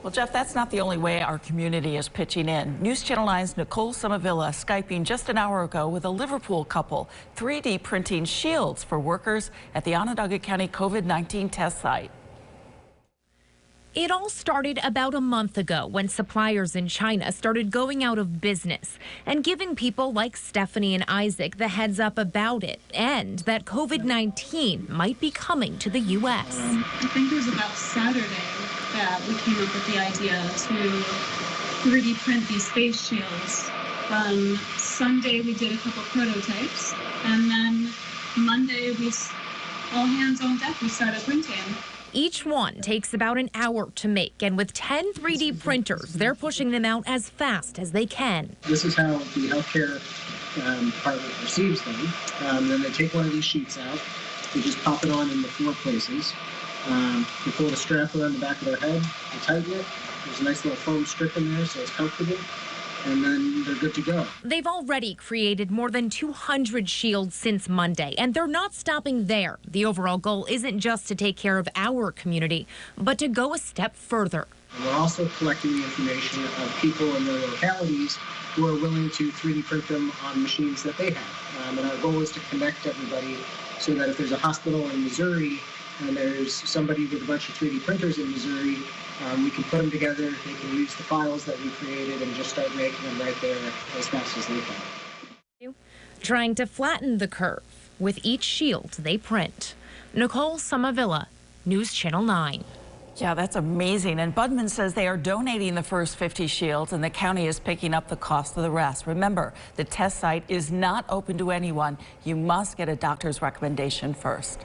Well, Jeff, that's not the only way our community is pitching in. News Channel 9's Nicole Somavilla Skyping just an hour ago with a Liverpool couple 3D printing shields for workers at the Onondaga County COVID-19 test site. It all started about a month ago when suppliers in China started going out of business and giving people like Stephanie and Isaac the heads up about it and that COVID-19 might be coming to the U.S. I think it was about Saturday that we came up with the idea to 3D print these face shields. Sunday we did a couple prototypes, and then Monday all hands on deck, we started printing. Each one takes about an hour to make, and with 10 3D printers, they're pushing them out as fast as they can. This is how the healthcare department receives them. Then they take one of these sheets out, they just pop it on in the 4 places. They pull the strap around the back of their head, they tighten it. There's a nice little foam strip in there so it's comfortable. And then they're good to go. They've already created more than 200 shields since Monday, and they're not stopping there. The overall goal isn't just to take care of our community, but to go a step further. And we're also collecting the information of people in their localities who are willing to 3D print them on machines that they have. And our goal is to connect everybody so that if there's a hospital in Missouri and there's somebody with a bunch of 3D printers in Missouri, we can put them together, they can use the files that we created and just start making them right there as fast as they can. Trying to flatten the curve with each shield they print. Nicole Somavilla, News Channel 9. Yeah, that's amazing. And Budman says they are donating the first 50 shields and the county is picking up the cost of the rest. Remember, the test site is not open to anyone. You must get a doctor's recommendation first.